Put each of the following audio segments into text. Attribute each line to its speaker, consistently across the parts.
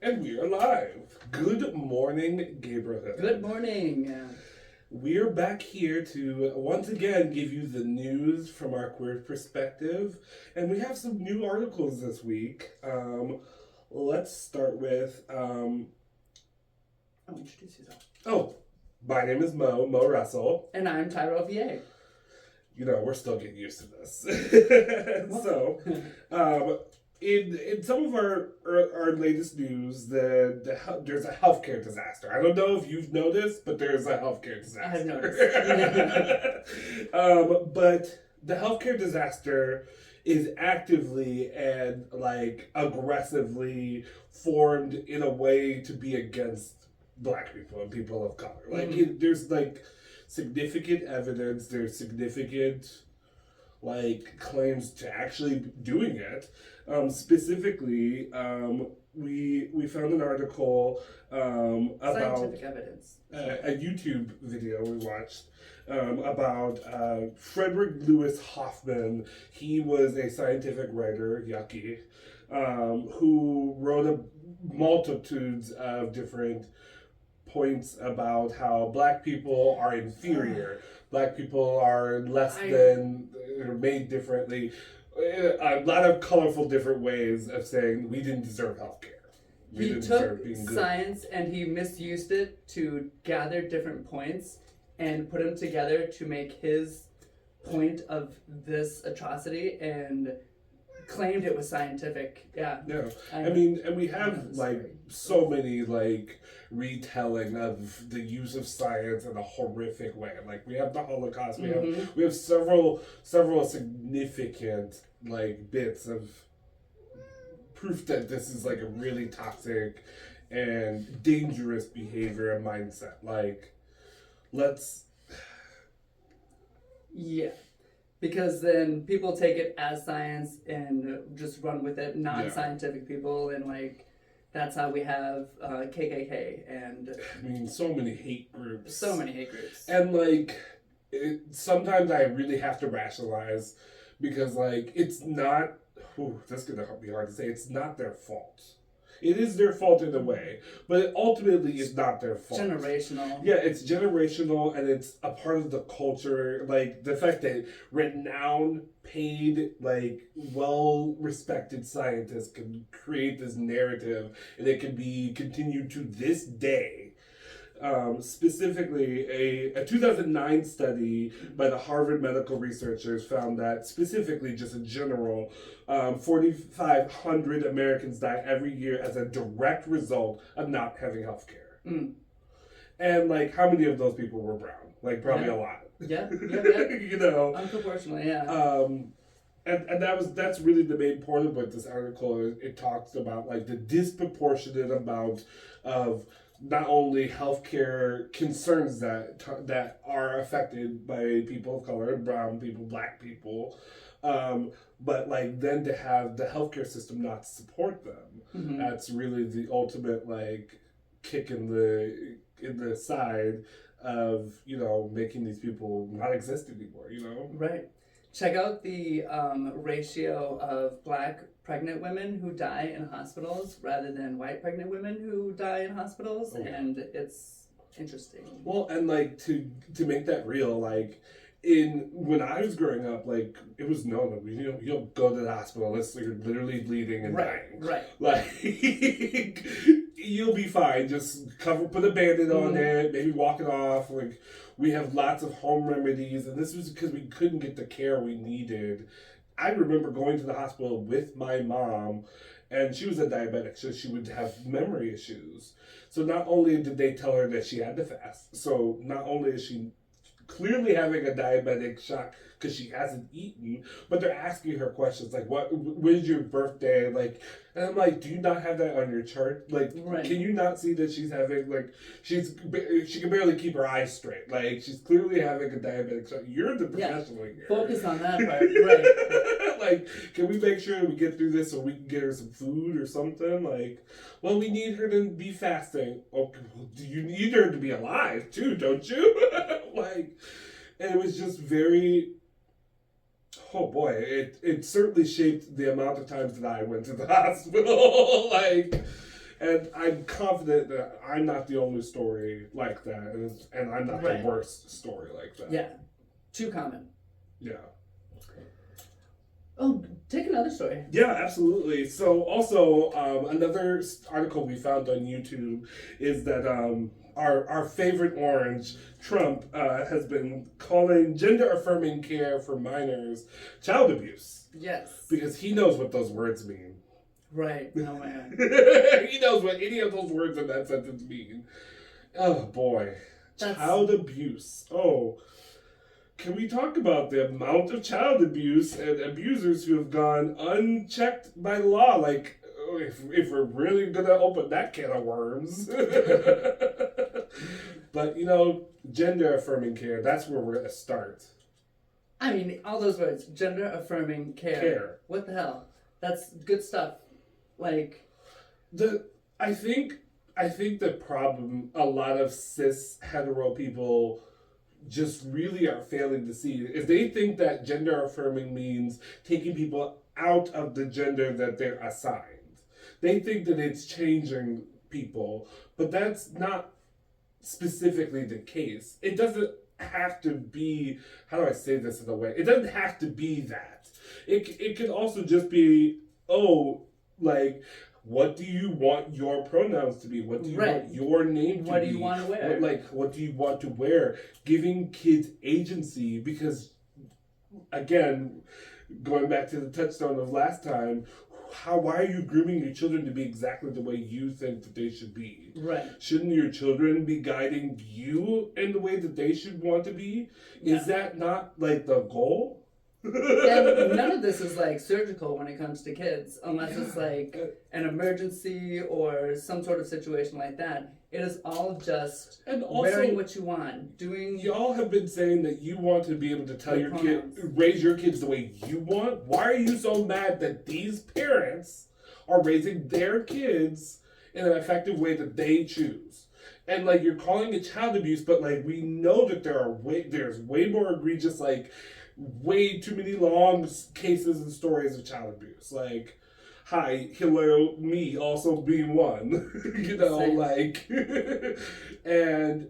Speaker 1: And we are live. Good morning, Gayborhood.
Speaker 2: Good morning.
Speaker 1: We're back here to once again give you the news from our queer perspective. And we have some new articles this week. Let's start with.
Speaker 2: Introduce yourself.
Speaker 1: Oh, my name is Mo Russell.
Speaker 2: And I'm Tyro VA.
Speaker 1: You know, we're still getting used to this. So, in some of our latest news, there's a healthcare disaster. I don't know if you've noticed, but there's a healthcare disaster.
Speaker 2: I have noticed.
Speaker 1: But the healthcare disaster is actively and aggressively formed in a way to be against Black people and people of color. There's significant evidence. There's significant claims to actually doing it. Specifically, we found an article about
Speaker 2: scientific evidence.
Speaker 1: A YouTube video we watched about Frederick Lewis Hoffman. He was a scientific writer, yucky, who wrote multitudes of different points about how Black people are inferior. Black people are less than, or made differently. A lot of colorful different ways of saying we didn't deserve healthcare.
Speaker 2: He took science and he misused it to gather different points and put them together to make his point of this atrocity and claimed it was scientific. Yeah.
Speaker 1: I mean, and we have so many retelling of the use of science in a horrific way. We have the Holocaust. We have several significant bits of proof that this is a really toxic and dangerous behavior and mindset.
Speaker 2: Yeah. Because then people take it as science and just run with it, non-scientific people, and that's how we have KKK and...
Speaker 1: I mean, so many hate groups. And sometimes I really have to rationalize because it's not... that's going to be hard to say. It's not their fault. It is their fault in a way, but it ultimately is not their fault.
Speaker 2: Generational.
Speaker 1: Yeah, it's generational, and it's a part of the culture. The fact that renowned, paid, well-respected scientists can create this narrative, and it can be continued to this day. Specifically, a 2009 study by the Harvard medical researchers found that, specifically, just in general, 4,500 Americans die every year as a direct result of not having health care. And, how many of those people were brown? Probably a lot.
Speaker 2: Yeah.
Speaker 1: You know?
Speaker 2: Unproportionally, yeah.
Speaker 1: And that's really the main point of what this article is. It talks about, the disproportionate amount of not only healthcare concerns that are affected by people of color, brown people, Black people, but then to have the healthcare system not support them. That's really the ultimate kick in the side of making these people not exist anymore.
Speaker 2: Right. Check out the ratio of Black pregnant women who die in hospitals rather than white pregnant women who die in hospitals, and it's interesting. Well,
Speaker 1: and to make that real, when I was growing up, it was known that you don't go to the hospital unless you're literally bleeding and dying.
Speaker 2: Right.
Speaker 1: You'll be fine. Just put a Band-Aid on it, maybe walk it off. We have lots of home remedies, and this was because we couldn't get the care we needed. I remember going to the hospital with my mom, and she was a diabetic, so she would have memory issues. So not only did they tell her that she had to fast, so not only is she clearly having a diabetic shock because she hasn't eaten, but they're asking her questions when's your birthday? And I'm do you not have that on your chart? Can you not see that she's having she can barely keep her eyes straight? She's clearly having a diabetic shock. You're the professional here.
Speaker 2: Focus on that part, right?
Speaker 1: Can we make sure we get through this so we can get her some food or something? Well, we need her to be fasting. Okay, well, you need her to be alive too, don't you? And it was just very... Oh boy, it certainly shaped the amount of times that I went to the hospital. And I'm confident that I'm not the only story like that, and I'm not the worst story like that.
Speaker 2: Yeah. Too common.
Speaker 1: Yeah.
Speaker 2: Oh, take another story.
Speaker 1: Yeah, absolutely. So also, another article we found on YouTube is that our favorite orange, Trump, has been calling gender-affirming care for minors child abuse.
Speaker 2: Yes.
Speaker 1: Because he knows what those words mean.
Speaker 2: Right. Oh, man.
Speaker 1: He knows what any of those words in that sentence mean. Oh, boy. Child abuse. Oh. Can we talk about the amount of child abuse and abusers who have gone unchecked by law? Like, if we're really going to open that can of worms. But, gender-affirming care, that's where we're going to start.
Speaker 2: I mean, all those words, gender-affirming care. What the hell? That's good stuff. Like...
Speaker 1: I think the problem a lot of cis hetero people just really are failing to see is they think that gender affirming means taking people out of the gender that they're assigned. They think that it's changing people, but that's not specifically the case. It doesn't have to be, how do I say this in a way? It doesn't have to be that. It could also just be, what do you want your pronouns to be? What do you want your name to be?
Speaker 2: What do you want to wear?
Speaker 1: What do you want to wear? Giving kids agency, because, again, going back to the touchstone of last time, why are you grooming your children to be exactly the way you think that they should be?
Speaker 2: Right.
Speaker 1: Shouldn't your children be guiding you in the way that they should want to be? Yeah. Is that not, the goal?
Speaker 2: And none of this is surgical when it comes to kids, unless it's an emergency or some sort of situation like that. It is all just wearing what you want, doing.
Speaker 1: Y'all have been saying that you want to be able to tell your kids, raise your kids the way you want. Why are you so mad that these parents are raising their kids in an effective way that they choose? And you're calling it child abuse, but we know that there's way more egregious way too many long cases and stories of child abuse. Hi, hello, me also being one. And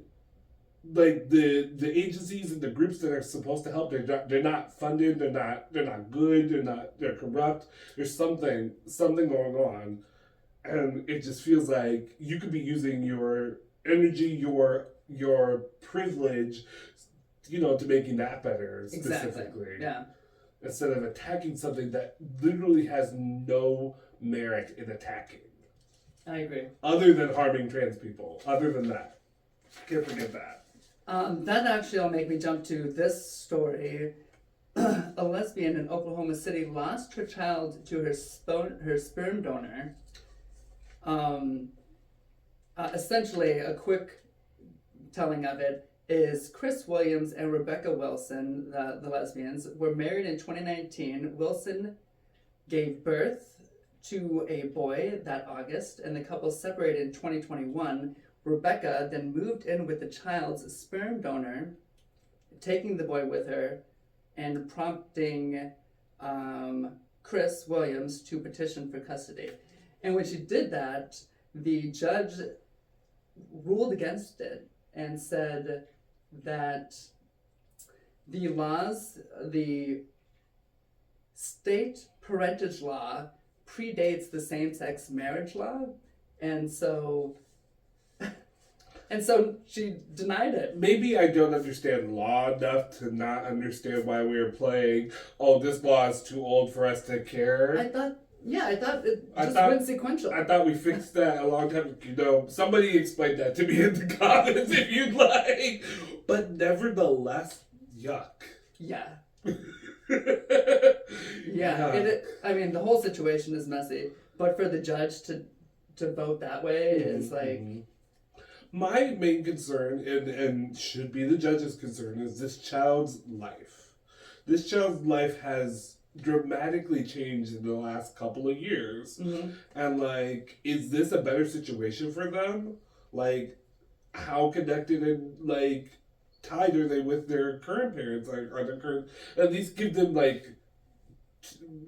Speaker 1: the agencies and the groups that are supposed to help, they're not funded, they're not good, they're corrupt. There's something going on. And it just feels like you could be using your energy, your privilege, to making that better specifically.
Speaker 2: Exactly. Yeah.
Speaker 1: Instead of attacking something that literally has no merit in attacking.
Speaker 2: I agree.
Speaker 1: Other than harming trans people. Other than that. Can't forget that.
Speaker 2: That actually will make me jump to this story. A lesbian in Oklahoma City lost her child to her sperm donor. Essentially, a quick telling of it is Chris Williams and Rebecca Wilson, the lesbians, were married in 2019. Wilson gave birth to a boy that August, and the couple separated in 2021. Rebecca then moved in with the child's sperm donor, taking the boy with her, and prompting Chris Williams to petition for custody. And when she did that, the judge ruled against it and said that the laws, the state parentage law predates the same-sex marriage law, and so she denied it.
Speaker 1: Maybe I don't understand law enough to not understand why we were playing, this law is too old for us to care.
Speaker 2: I thought it went sequential.
Speaker 1: I thought we fixed that a long time ago. Somebody explained that to me in the comments if you'd like. But nevertheless, yuck.
Speaker 2: Yeah. Yeah. I mean, the whole situation is messy. But for the judge to vote that way is
Speaker 1: My main concern, and should be the judge's concern, is this child's life. This child's life has dramatically changed in the last couple of years. Mm-hmm. And is this a better situation for them? How connected and tied are they with their current parents? Are their current, at least give them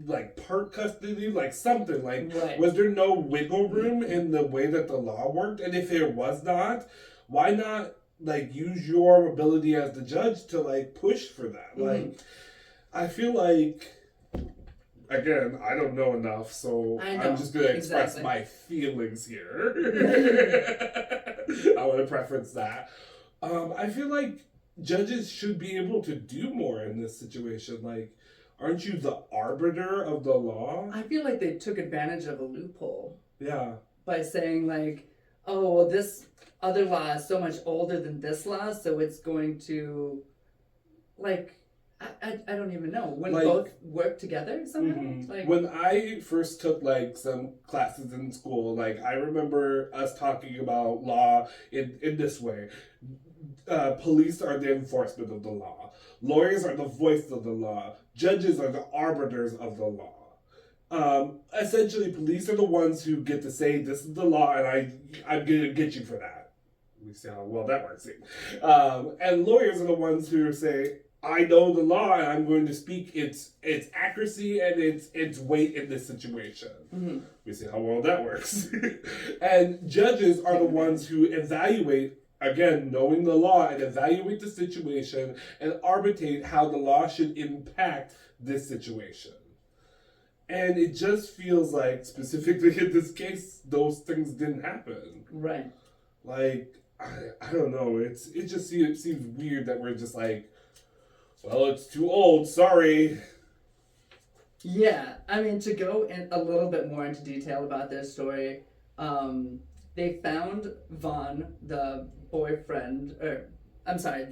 Speaker 1: like part custody, like something like
Speaker 2: Right.
Speaker 1: was there no wiggle room in the way that the law worked? And if there was not, why not like use your ability as the judge to like push for that? Like I feel like, again, I don't know enough, so I'm just gonna express my feelings here. I want to preference that. I feel like judges should be able to do more in this situation. Like, aren't you the arbiter of the law?
Speaker 2: I feel like they took advantage of a loophole.
Speaker 1: Yeah.
Speaker 2: By saying like, oh, well, this other law is so much older than this law, so it's going to, like, I don't even know. When like, both work together somehow?
Speaker 1: Mm-hmm.
Speaker 2: Like,
Speaker 1: when I first took like some classes in school, like I remember us talking about law in this way. Police are the enforcement of the law. Lawyers are the voice of the law. Judges are the arbiters of the law. Essentially, police are the ones who get to say, this is the law, and I'm going to get you for that. We see how well that works. And lawyers are the ones who say, I know the law, and I'm going to speak its accuracy and its weight in this situation. Mm-hmm. We see how well that works. And judges are the ones who evaluate, again, knowing the law, and evaluate the situation and arbitrate how the law should impact this situation. And it just feels like, specifically in this case, those things didn't happen.
Speaker 2: Right.
Speaker 1: Like, I don't know. It seems weird that we're just like, well, it's too old, sorry.
Speaker 2: Yeah, I mean, to go in a little bit more into detail about their story, they found Vaughn, the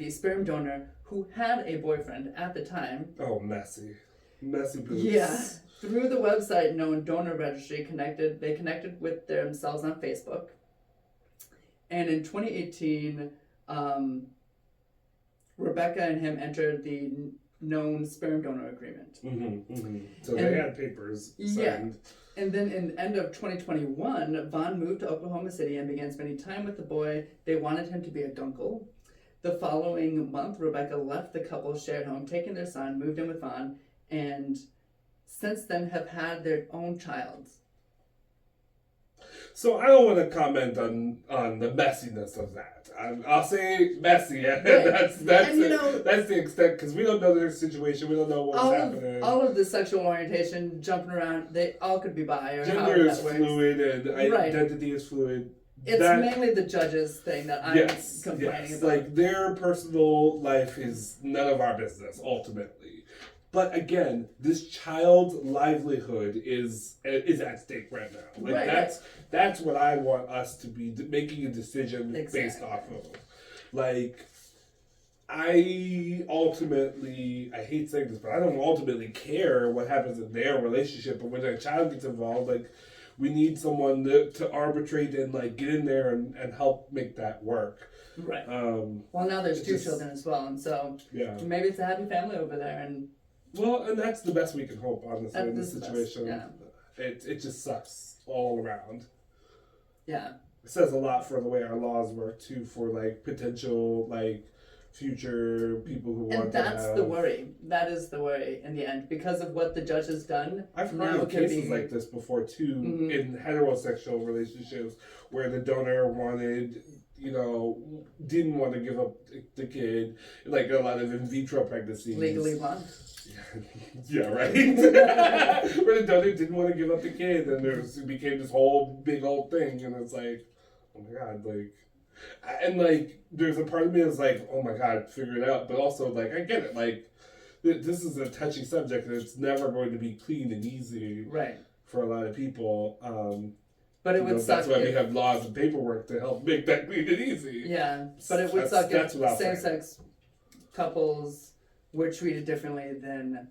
Speaker 2: sperm donor, who had a boyfriend at the time.
Speaker 1: Oh, messy boots.
Speaker 2: Yeah, through the website known Donor Registry, they connected with themselves on Facebook. And in 2018, Rebecca and him entered the known sperm donor agreement.
Speaker 1: So they had papers signed.
Speaker 2: Yeah. And then in the end of 2021, Vaughn moved to Oklahoma City and began spending time with the boy. They wanted him to be a dunkle. The following month, Rebecca left the couple's shared home, taking their son, moved in with Vaughn, and since then have had their own child.
Speaker 1: So I don't want to comment on the messiness of that. I'll say messy.
Speaker 2: Right.
Speaker 1: That's the extent, because we don't know their situation. We don't know what was happening.
Speaker 2: All of the sexual orientation, jumping around, they all could be bi. Or
Speaker 1: gender is fluid and identity is fluid.
Speaker 2: It's mainly the judge's thing that I'm complaining about.
Speaker 1: Like, their personal life is none of our business, ultimately. But again, this child's livelihood is at stake right now. Like that's what I want us to be making a decision based off of. Like, I hate saying this, but I don't ultimately care what happens in their relationship. But when a child gets involved, like, we need someone to arbitrate and like get in there and help make that work.
Speaker 2: Right. Well, now there's two children as well, and so maybe it's a happy family over there. And
Speaker 1: that's the best we can hope, honestly, in this situation. It just sucks all around.
Speaker 2: Yeah.
Speaker 1: It says a lot for the way our laws work too, for like potential like future people who want to have. And that's
Speaker 2: the worry. That is the worry in the end, because of what the judge has done.
Speaker 1: I've heard of cases like this before too, in heterosexual relationships where the donor didn't want to give up the kid, like a lot of in vitro pregnancies.
Speaker 2: Legally blonde.
Speaker 1: Yeah, right. Where the donor didn't want to give up the kid, and it became this whole big old thing, and it's like, oh my god, like, and like, there's a part of me that's like, oh my god, figure it out, but also like, I get it, like, this is a touchy subject, and it's never going to be clean and easy,
Speaker 2: right,
Speaker 1: for a lot of people.
Speaker 2: But it would suck.
Speaker 1: That's why we have laws and paperwork to help make that clean and easy.
Speaker 2: Yeah, but it would suck if same-sex couples were treated differently than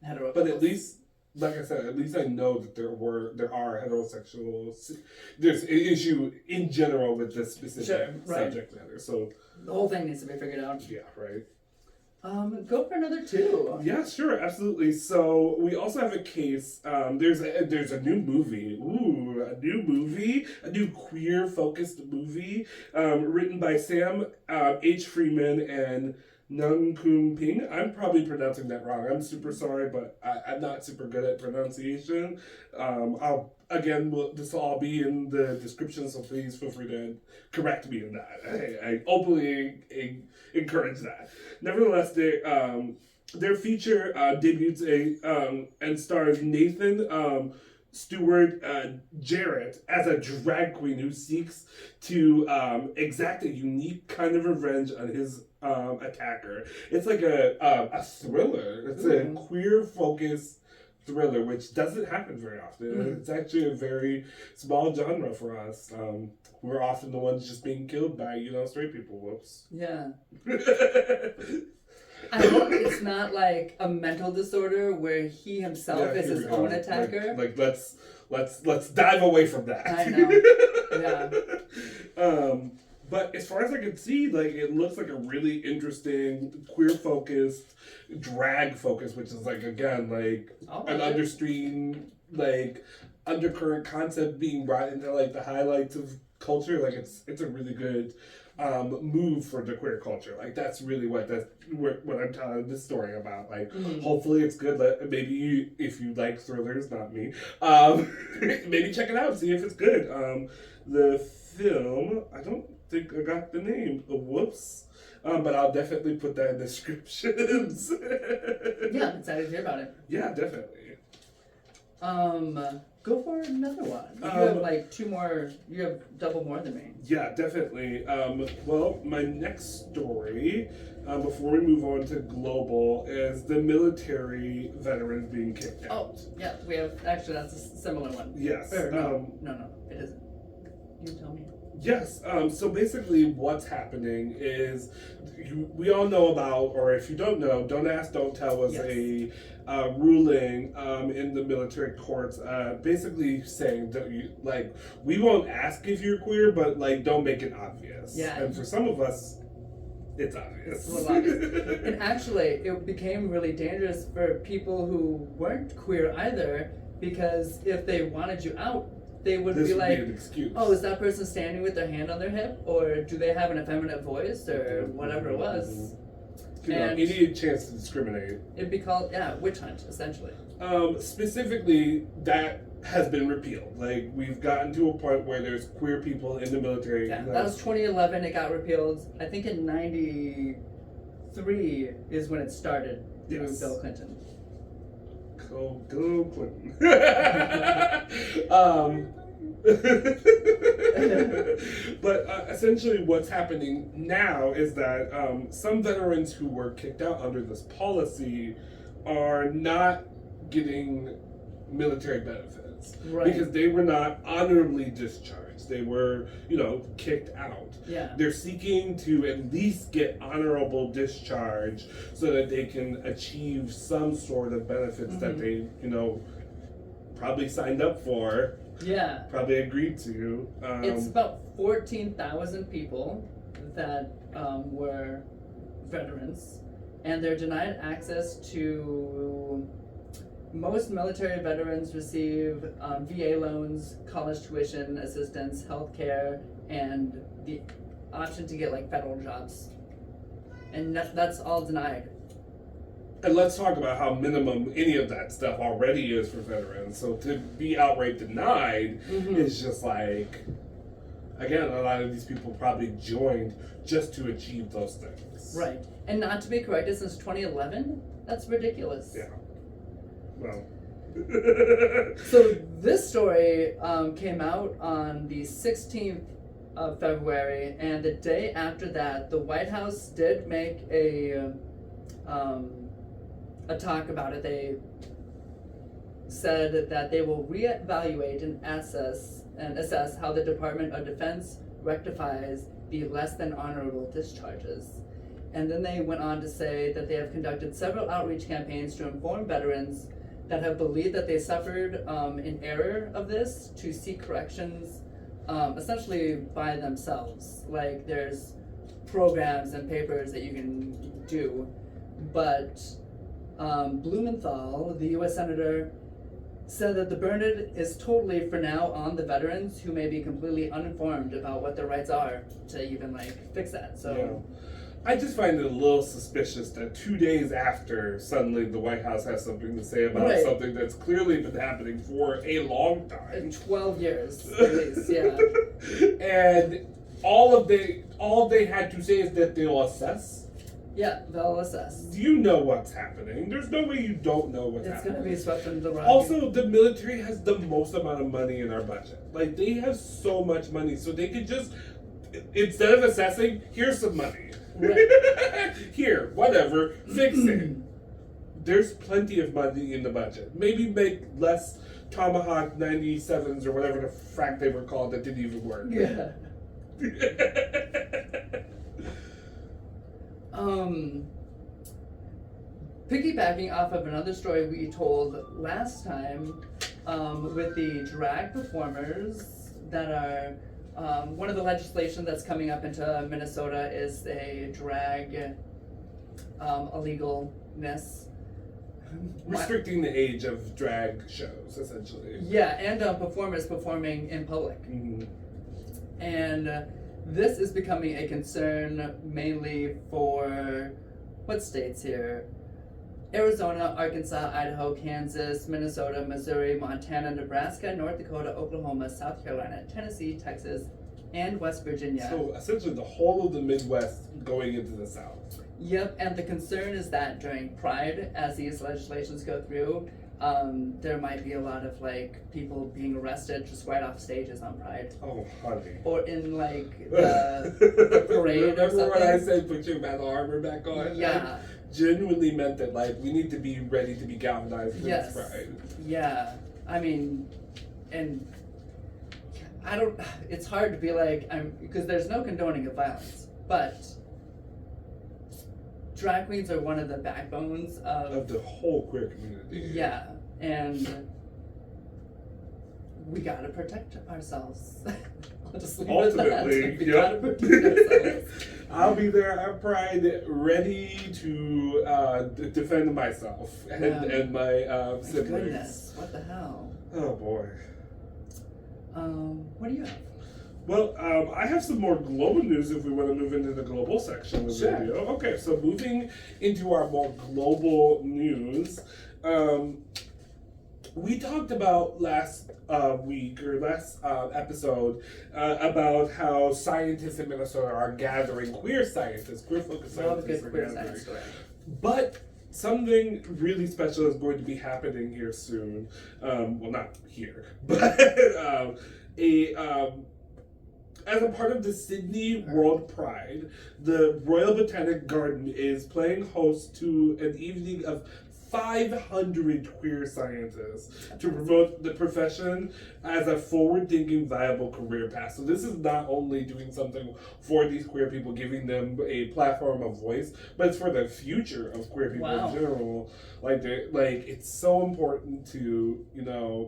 Speaker 2: hetero.
Speaker 1: But at least, like I said, at least I know that there are heterosexual. There's an issue in general with this specific subject matter. So
Speaker 2: the whole thing needs to be figured out.
Speaker 1: Yeah, right.
Speaker 2: Go for another two.
Speaker 1: Yeah, sure, absolutely. So we also have a case. There's a new movie. Ooh, a new queer focused movie, written by Sam H. Freeman and Nung Kun Ping. I'm probably pronouncing that wrong. I'm super sorry, but I'm not super good at pronunciation. This will all be in the description, so please feel free to correct me in that. I openly encourage that. Nevertheless, their feature debuts and stars Nathan Stewart Jarrett as a drag queen who seeks to exact a unique kind of revenge on his attacker. It's like a thriller. It's a queer-focused thriller, which doesn't happen very often. It's actually a very small genre for us. We're often the ones just being killed by, straight people. Whoops.
Speaker 2: Yeah. I hope it's not like a mental disorder where he himself is his own attacker.
Speaker 1: Like let's dive away from that.
Speaker 2: I know. Yeah.
Speaker 1: But as far as I can see, it looks like a really interesting queer-focused, drag-focused, which is again an understream, undercurrent concept being brought into the highlights of culture. It's a really good move for the queer culture. That's really what I'm telling this story about. Hopefully it's good. Maybe if you like thrillers, not me, maybe check it out, see if it's good. The film, I don't think I got the name. Whoops. But I'll definitely put that in the descriptions.
Speaker 2: Yeah, I'm excited to hear about it.
Speaker 1: Yeah, definitely.
Speaker 2: Go for another one. You have two more. You have double more than me.
Speaker 1: Yeah, definitely. Well, my next story, before we move on to global, is the military veterans being kicked out.
Speaker 2: Oh, yeah, we have. Actually, that's a similar one.
Speaker 1: Yes.
Speaker 2: No, it isn't. You tell me.
Speaker 1: Yes. So basically, what's happening is we all know about, or if you don't know, don't ask, don't tell was a ruling in the military courts, basically saying that we won't ask if you're queer, but don't make it obvious.
Speaker 2: Yeah.
Speaker 1: And for some of us, it's obvious.
Speaker 2: And actually, it became really dangerous for people who weren't queer either, because if they wanted you out, they would be like,
Speaker 1: an excuse.
Speaker 2: Oh, is that person standing with their hand on their hip? Or do they have an effeminate voice? Or whatever it was.
Speaker 1: And you need a chance to discriminate.
Speaker 2: It'd be called, witch hunt, essentially.
Speaker 1: Specifically, that has been repealed. We've gotten to a point where there's queer people in the military.
Speaker 2: Yeah, that was 2011, it got repealed. I think in 93 is when it started through Bill Clinton.
Speaker 1: Go Clinton. But essentially what's happening now is that some veterans who were kicked out under this policy are not getting military benefits.
Speaker 2: Right.
Speaker 1: Because they were not honorably discharged. They were, kicked out.
Speaker 2: Yeah.
Speaker 1: They're seeking to at least get honorable discharge so that they can achieve some sort of benefits that they, probably signed up for.
Speaker 2: Yeah.
Speaker 1: Probably agreed to.
Speaker 2: It's about 14,000 people that were veterans, and they're denied access to. Most military veterans receive VA loans, college tuition assistance, health care, and the option to get federal jobs. And that's all denied.
Speaker 1: And let's talk about how minimum any of that stuff already is for veterans. So to be outright denied is just again, a lot of these people probably joined just to achieve those things.
Speaker 2: Right. And not to be corrected since 2011? That's ridiculous.
Speaker 1: Yeah. Well.
Speaker 2: So this story came out on the 16th of February, and the day after that, the White House did make a talk about it. They said that they will reevaluate and assess how the Department of Defense rectifies the less than honorable discharges. And then they went on to say that they have conducted several outreach campaigns to inform veterans that have believed that they suffered an error of this to seek corrections, essentially by themselves. There's programs and papers that you can do, but Blumenthal, the U.S. Senator, said that the burden is totally, for now, on the veterans who may be completely uninformed about what their rights are to even fix that. So.
Speaker 1: Yeah. I just find it a little suspicious that 2 days after, suddenly the White House has something to say about something that's clearly been happening for a long time.
Speaker 2: 12 years, at least, yeah.
Speaker 1: And all they had to say is that they'll assess.
Speaker 2: Yeah, they'll assess.
Speaker 1: You know what's happening. There's no way you don't know what's happening.
Speaker 2: It's going to be swept under the rug.
Speaker 1: Also, the military has the most amount of money in our budget. Like, they have so much money, so they could just, instead of assessing, here's some money. Right. Here, whatever, fix it. There's plenty of money in the budget. Maybe make less Tomahawk 97s or whatever the frack they were called that didn't even work.
Speaker 2: Yeah. Piggybacking off of another story we told last time, with the drag performers that are, one of the legislation that's coming up into Minnesota is a drag illegalness.
Speaker 1: Restricting the age of drag shows, essentially.
Speaker 2: Yeah, and performers performing in public.
Speaker 1: Mm-hmm.
Speaker 2: And this is becoming a concern mainly for, what states here? Arizona, Arkansas, Idaho, Kansas, Minnesota, Missouri, Montana, Nebraska, North Dakota, Oklahoma, South Carolina, Tennessee, Texas, and West Virginia.
Speaker 1: So essentially the whole of the Midwest going into the South.
Speaker 2: Yep, and the concern is that during Pride, as these legislations go through, there might be a lot of like people being arrested just right off stages on Pride.
Speaker 1: Oh, honey.
Speaker 2: Or in like the parade or something.
Speaker 1: Remember when I said put your metal armor back on?
Speaker 2: Yeah.
Speaker 1: I genuinely meant that like we need to be ready to be galvanized for this Pride.
Speaker 2: Yeah. I mean, and I don't, it's hard to be like, because there's no condoning of violence, but drag queens are one of the backbones of
Speaker 1: the whole queer community.
Speaker 2: Yeah, and we gotta protect ourselves. I'll just leave it at that. We gotta protect ourselves.
Speaker 1: I'll be there at Pride, ready to defend myself and my siblings.
Speaker 2: Goodness, what the hell?
Speaker 1: Oh boy.
Speaker 2: What do you have?
Speaker 1: Well, I have some more global news if we want to move into the global section of the video. Okay, so moving into our more global news, we talked about last week or last episode about how scientists in Minnesota are gathering, queer scientists, queer-focused scientists are gathering. But something really special is going to be happening here soon. Well, not here, but as a part of the Sydney World Pride, the Royal Botanic Garden is playing host to an evening of 500 queer scientists to promote the profession as a forward-thinking, viable career path. So this is not only doing something for these queer people, giving them a platform of voice, but it's for the future of queer people in general. Like it's so important to,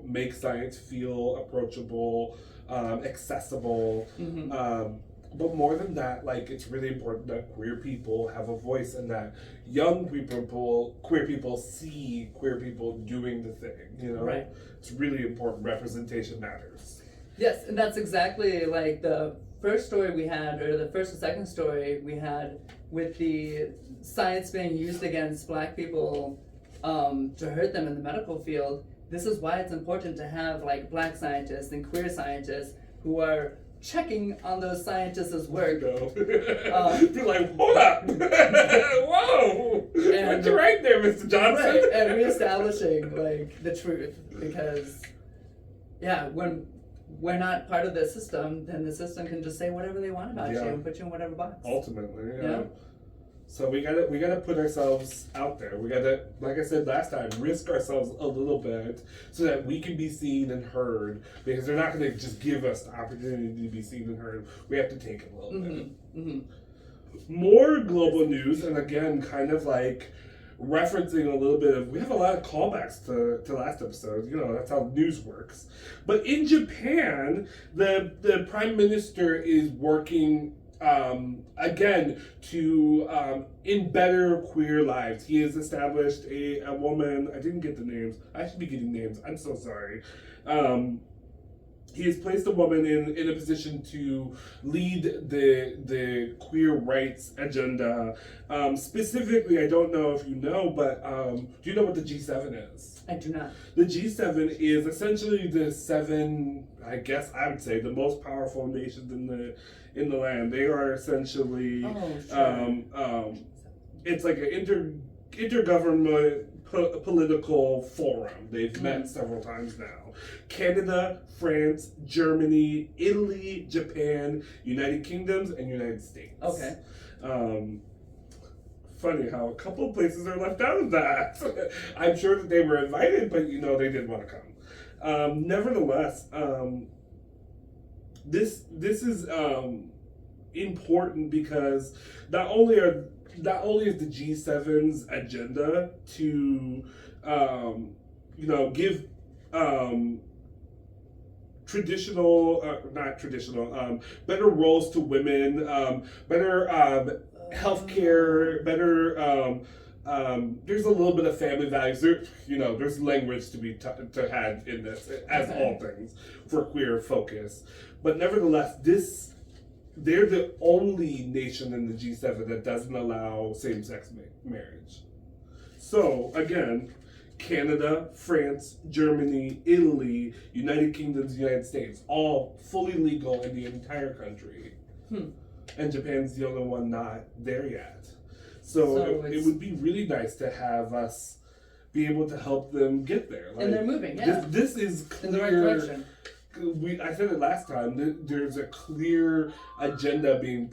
Speaker 1: make science feel approachable, accessible. Mm-hmm. But more than that, it's really important that queer people have a voice and that young queer people see queer people doing the thing,
Speaker 2: Right.
Speaker 1: It's really important. Representation matters.
Speaker 2: Yes, and that's exactly like the first story we had, or the first and second story we had with the science being used against Black people to hurt them in the medical field. This is why it's important to have Black scientists and queer scientists who are checking on those scientists' work.
Speaker 1: Be like, hold up! Whoa! And you're right there, Mr. Johnson.
Speaker 2: Right, and reestablishing the truth, because when we're not part of the system, then the system can just say whatever they want about you and put you in whatever box.
Speaker 1: Ultimately, yeah. So we gotta put ourselves out there. We gotta, like I said last time, risk ourselves a little bit so that we can be seen and heard. Because they're not gonna just give us the opportunity to be seen and heard. We have to take it a little bit. Mm-hmm. More global news, and again, kind of referencing a little bit of, we have a lot of callbacks to last episode. That's how news works. But in Japan, the Prime Minister is working again to better queer lives. He has established a woman, I didn't get the names, I should be getting names, I'm so sorry. he has placed a woman in a position to lead the queer rights agenda. Specifically, I don't know if you know, but do you know what the G7 is?
Speaker 2: I do not.
Speaker 1: The G7 is essentially the seven, I guess I would say, the most powerful nations in the land. They are essentially, it's like an intergovernment political forum. They've met several times now. Canada, France, Germany, Italy, Japan, United Kingdoms, and United States.
Speaker 2: Okay.
Speaker 1: Funny how a couple of places are left out of that. I'm sure that they were invited, but they didn't want to come. Nevertheless, this is important because not only is the G7's agenda to give better roles to women, better healthcare, better. There's a little bit of family values. There's language to be to had in this, as all things for queer focus. But nevertheless, they're the only nation in the G7 that doesn't allow same-sex marriage. So again, Canada, France, Germany, Italy, United Kingdom, United States, all fully legal in the entire country. And Japan's the only one not there yet. So it would be really nice to have us be able to help them get there.
Speaker 2: And they're moving, yeah.
Speaker 1: This is clear.
Speaker 2: In the right direction.
Speaker 1: I said it last time, there's a clear agenda being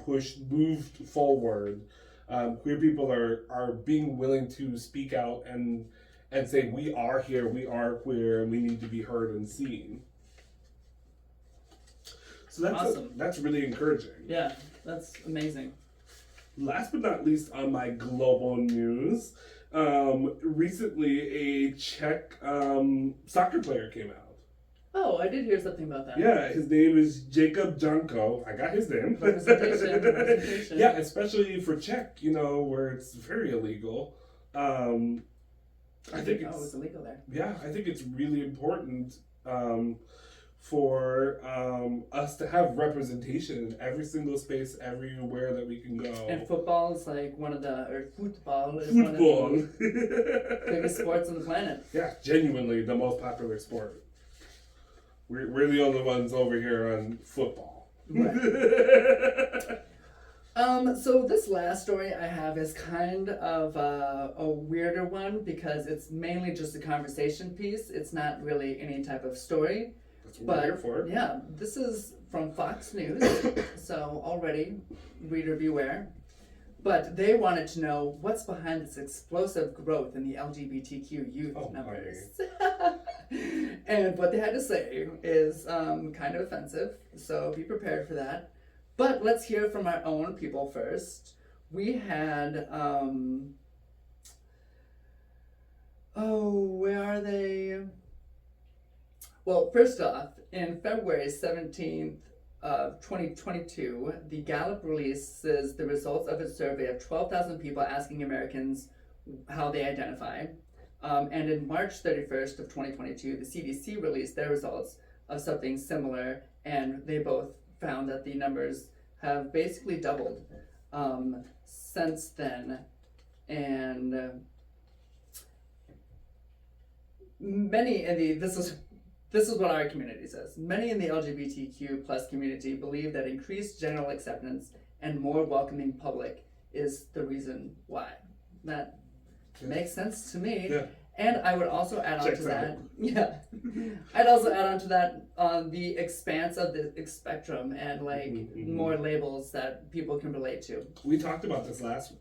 Speaker 1: moved forward. Queer people are being willing to speak out and say, we are here, we are queer, and we need to be heard and seen. So that's
Speaker 2: awesome.
Speaker 1: That's really encouraging.
Speaker 2: Yeah, that's amazing.
Speaker 1: Last but not least on my global news, recently a Czech soccer player came out.
Speaker 2: Oh, I did hear something about that.
Speaker 1: Yeah, his name is Jakub Janko. I got his name.
Speaker 2: Representation.
Speaker 1: Yeah, especially for Czech, where it's very illegal. I think
Speaker 2: it's illegal there.
Speaker 1: Yeah, I think it's really important for us to have representation in every single space, everywhere that we can go.
Speaker 2: And football is like football is
Speaker 1: one
Speaker 2: of the biggest sports on the planet.
Speaker 1: Yeah, genuinely the most popular sport. We're the only ones over here on football.
Speaker 2: Right. So this last story I have is kind of a weirder one because it's mainly just a conversation piece. It's not really any type of story.
Speaker 1: That's what we're here for.
Speaker 2: Yeah, this is from Fox News, so already, reader beware. But they wanted to know what's behind this explosive growth in the LGBTQ youth numbers. And what they had to say is kind of offensive, so be prepared for that. But let's hear from our own people first. We had, where are they? Well, first off, in February 17th of 2022, the Gallup releases the results of its survey of 12,000 people asking Americans how they identify. And in March 31st of 2022, the CDC released their results of something similar, and they both found that the numbers have basically doubled since then. And many in this is what our community says. Many in the LGBTQ plus community believe that increased general acceptance and more welcoming public is the reason why. That makes sense to me. Yeah. And I would also add on to that. Yeah. I'd also add on to that on the expanse of the spectrum and more labels that people can relate to.
Speaker 1: We talked about this last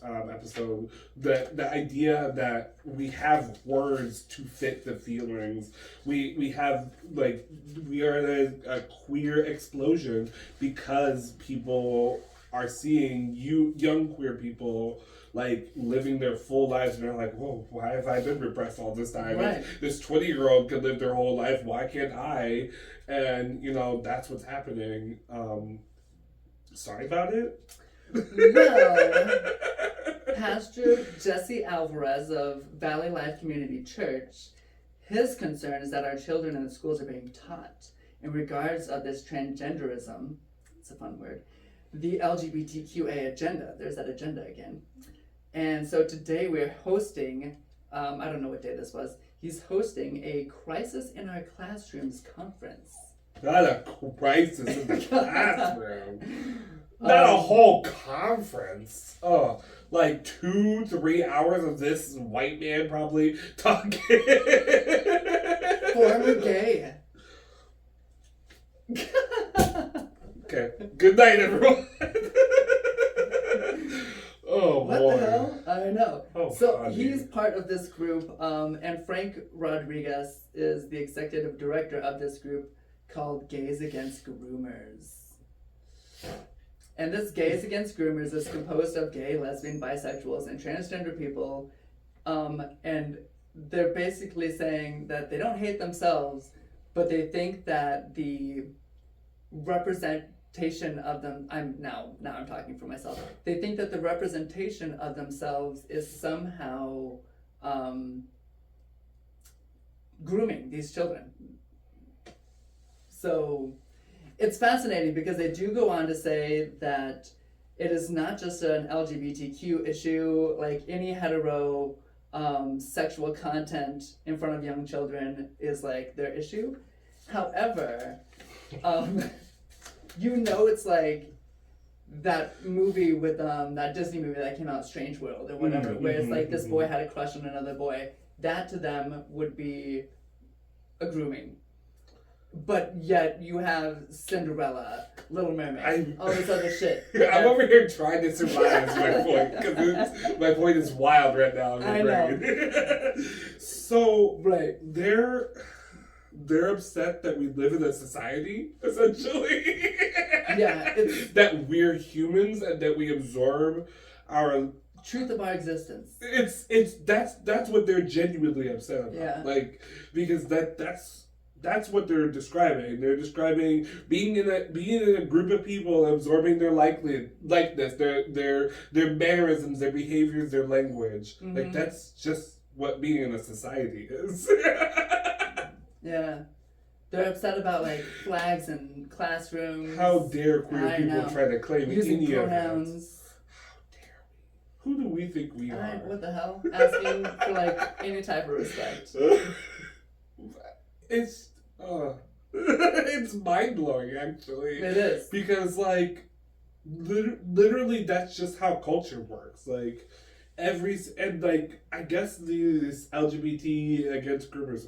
Speaker 1: episode. The idea that we have words to fit the feelings. We have we are in a queer explosion because people are seeing young queer people living their full lives, and they're like, whoa, why have I been repressed all this time?
Speaker 2: Right.
Speaker 1: This 20-year-old could live their whole life, why can't I? And, that's what's happening. Sorry about it?
Speaker 2: Well, Pastor Jesse Alvarez of Valley Life Community Church, his concern is that our children in the schools are being taught in regards of this transgenderism, it's a fun word, the LGBTQA agenda. There's that agenda again. And so today we're hosting, I don't know what day this was, he's hosting a Crisis in Our Classrooms conference.
Speaker 1: Not a crisis in the classroom. Not a whole conference. Oh, like 2-3 hours of this white man probably talking.
Speaker 2: Former gay.
Speaker 1: Okay. Good night, everyone. Oh,
Speaker 2: what
Speaker 1: boy.
Speaker 2: the hell? I know.
Speaker 1: Oh,
Speaker 2: so
Speaker 1: honey.
Speaker 2: he's part of this group, and Frank Rodriguez is the executive director of this group called Gays Against Groomers. And this Gays Against Groomers is composed of gay, lesbian, bisexuals, and transgender people, and they're basically saying that they don't hate themselves, but they think that the representation of them, I'm talking for myself, they think that the representation of themselves is somehow grooming these children. So it's fascinating because they do go on to say that it is not just an LGBTQ issue, like any hetero sexual content in front of young children is like their issue. However, it's like that movie with that Disney movie that came out, Strange World or whatever, where it's like this boy had a crush on another boy. That to them would be a grooming. But yet you have Cinderella, Little Mermaid, all this other shit.
Speaker 1: I'm over here trying to survive is my point, because my point is wild right now in my brain. So,
Speaker 2: right.
Speaker 1: They're upset that we live in a society, essentially.
Speaker 2: Yeah.
Speaker 1: That we're humans and that we absorb our
Speaker 2: truth of our existence.
Speaker 1: That's what they're genuinely upset about.
Speaker 2: Yeah.
Speaker 1: Like, because that's what they're describing. They're describing being in a group of people, absorbing their likeness, their mannerisms, their behaviors, their language. Mm-hmm. Like, that's just what being in a society is.
Speaker 2: Yeah. They're upset about like flags and classrooms.
Speaker 1: How dare queer people try to claim
Speaker 2: using
Speaker 1: any
Speaker 2: pronouns.
Speaker 1: Of that? How dare we? Who do we think we are?
Speaker 2: What the hell? Asking for like any type of respect.
Speaker 1: It's it's mind blowing, actually.
Speaker 2: It is,
Speaker 1: because like literally that's just how culture works. Like I guess these LGBT against groomers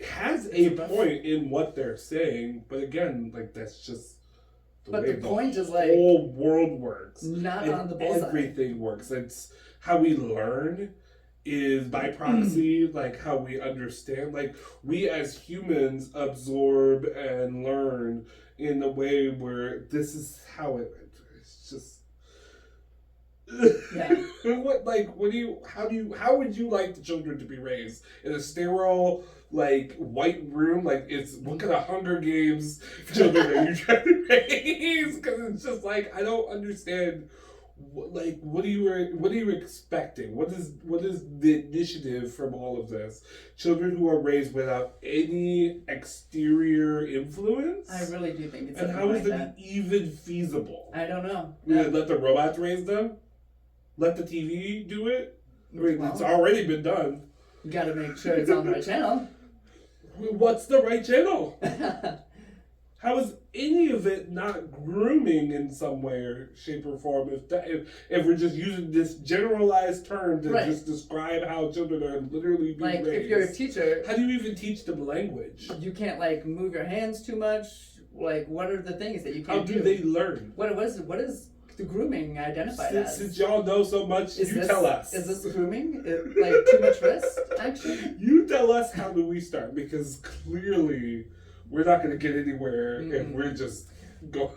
Speaker 1: has a point in what they're saying, but again, like that's just the way the point is like whole world works.
Speaker 2: Not on the bullseye.
Speaker 1: Everything works. It's how we learn. Is by proxy, like how we understand, like we as humans absorb and learn in a way where this is how it's just.
Speaker 2: Yeah.
Speaker 1: How would you like the children to be raised in a sterile, like white room? Like what kind of Hunger Games children are you trying to raise? Because it's just like I don't understand. Like, what are you expecting? What is the initiative from all of this? Children who are raised without any exterior influence?
Speaker 2: I really do think it's
Speaker 1: and how is it even feasible?
Speaker 2: I don't know.
Speaker 1: Let the robots raise them? Let the TV do it? I mean, it's already been done.
Speaker 2: You gotta make sure it's on the right channel.
Speaker 1: What's the right channel? How is any of it not grooming in some way, shape, or form? If we're just using this generalized term to just describe how children are literally being raised.
Speaker 2: Like, if you're a teacher...
Speaker 1: How do you even teach them language?
Speaker 2: You can't, like, move your hands too much. Like, what are the things that you can't do?
Speaker 1: How do they learn?
Speaker 2: What is the grooming identified as?
Speaker 1: Since y'all know so much, tell us.
Speaker 2: Is this grooming? Like, too much wrist action?
Speaker 1: You tell us, how do we start? Because clearly... we're not going to get anywhere if we're just going.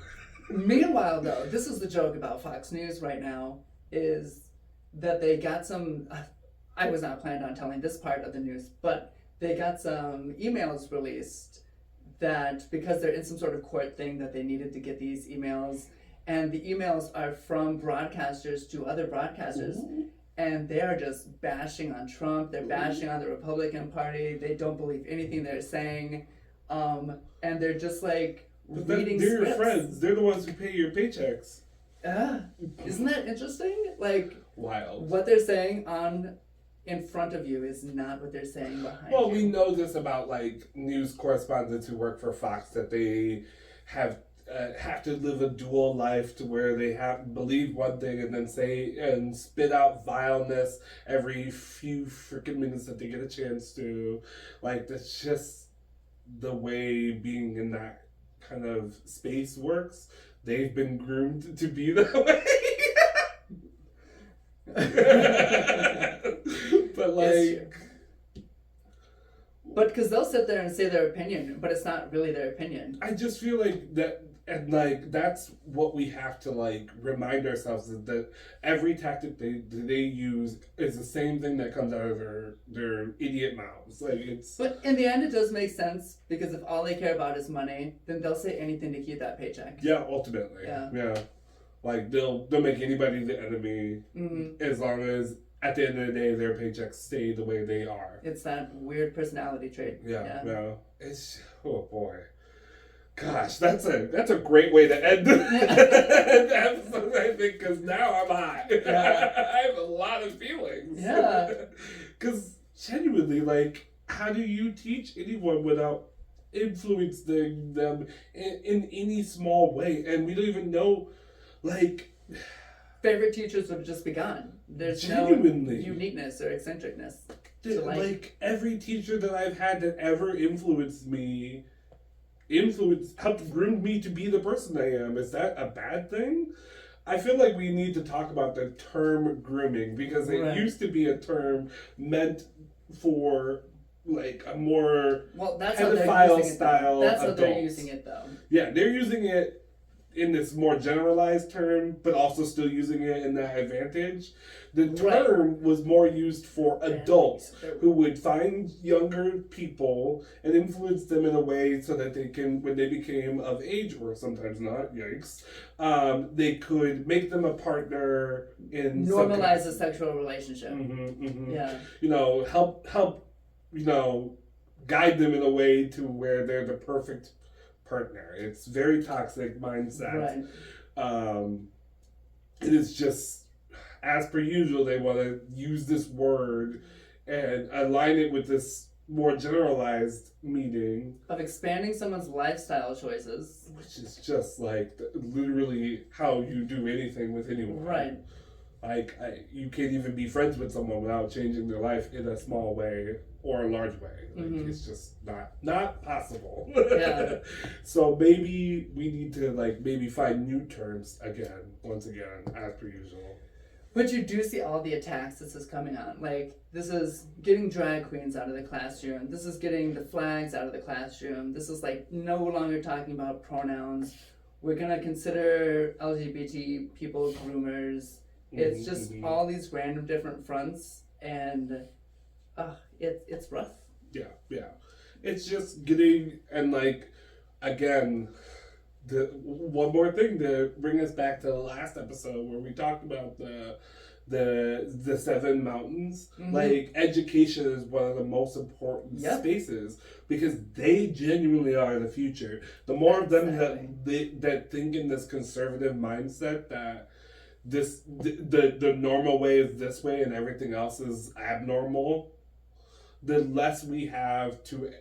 Speaker 2: Meanwhile, though, this is the joke about Fox News right now, is that they got some, I was not planning on telling this part of the news, but they got some emails released that because they're in some sort of court thing that they needed to get these emails, and the emails are from broadcasters to other broadcasters. Ooh. And they are just bashing on Trump, they're bashing on the Republican Party, they don't believe anything they're saying. and they're just like
Speaker 1: But
Speaker 2: reading
Speaker 1: they're
Speaker 2: scripts.
Speaker 1: your friends. They're the ones who pay your paychecks.
Speaker 2: Isn't that interesting? Like,
Speaker 1: Wild.
Speaker 2: what they're saying in front of you is not what they're saying behind you.
Speaker 1: Well, we know this about like news correspondents who work for Fox, that they have to live a dual life to where they have believe one thing and then say and spit out vileness every few freaking minutes that they get a chance to. Like, that's just the way being in that kind of space works. They've been groomed to be that way. But like,
Speaker 2: but because they'll sit there and say their opinion, but it's not really their opinion.
Speaker 1: I just feel like that, and like that's what we have to like remind ourselves, is that every tactic they use is the same thing that comes out of their idiot mouths. Like, it's.
Speaker 2: But in the end, it does make sense, because if all they care about is money, then they'll say anything to keep that paycheck.
Speaker 1: Yeah, ultimately. Yeah. Like, they'll make anybody the enemy, as long as at the end of the day their paychecks stay the way they are.
Speaker 2: It's that weird personality trait.
Speaker 1: Yeah. It's, oh boy. Gosh, that's a great way to end the episode, I think, because now I'm hot. Yeah. I have a lot of feelings.
Speaker 2: Yeah.
Speaker 1: Because genuinely, like, how do you teach anyone without influencing them in any small way? And we don't even know, like...
Speaker 2: Favorite teachers would have just be gone. There's
Speaker 1: genuinely
Speaker 2: no uniqueness or eccentricness.
Speaker 1: Like, every teacher that I've had that ever helped groom me to be the person I am. Is that a bad thing? I feel like we need to talk about the term grooming, because it used to be a term meant for like a more pedophile style.
Speaker 2: That's how they're using it, though.
Speaker 1: Yeah, they're using it in this more generalized term, but also still using it in that advantage. The term was more used for adults who would find younger people and influence them in a way so that they can, when they became of age, or sometimes not, yikes, they could make them a partner in
Speaker 2: normalize a sexual relationship. Yeah.
Speaker 1: Help guide them in a way to where they're the perfect partner. It's very toxic mindset. It is just, as per usual, they want to use this word and align it with this more generalized meaning
Speaker 2: of expanding someone's lifestyle choices,
Speaker 1: which is just like literally how you do anything with anyone.
Speaker 2: Right.
Speaker 1: Like, you can't even be friends with someone without changing their life in a small way or a large way. Like, it's just not possible.
Speaker 2: Yeah.
Speaker 1: So maybe we need to maybe find new terms once again, as per usual.
Speaker 2: But you do see all the attacks this is coming on. Like, this is getting drag queens out of the classroom. This is getting the flags out of the classroom. This is no longer talking about pronouns. We're gonna consider LGBT people groomers. It's just all these random different fronts, and it's rough.
Speaker 1: Yeah. It's just getting, and again, the one more thing to bring us back to the last episode where we talked about the 7 mountains. Like, education is one of the most important spaces, because they genuinely are the future. The more of them that think in this conservative mindset that the normal way is this way and everything else is abnormal, the less we have to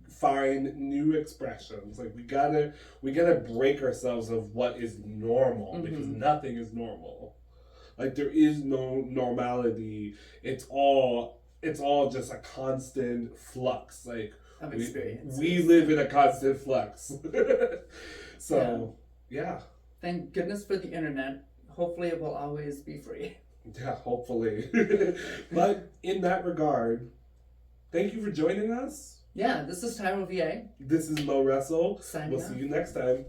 Speaker 1: find new expressions. Like, we gotta break ourselves of what is normal, because nothing is normal. Like, there is no normality. It's all just a constant flux. Like,
Speaker 2: of experience.
Speaker 1: We live in a constant flux. So yeah.
Speaker 2: Thank goodness for the internet. Hopefully it will always be free.
Speaker 1: Yeah, hopefully. But in that regard, thank you for joining us.
Speaker 2: Yeah, this is Tyro VA.
Speaker 1: This is Mo Russell.
Speaker 2: Signing
Speaker 1: We'll
Speaker 2: off.
Speaker 1: see you next time.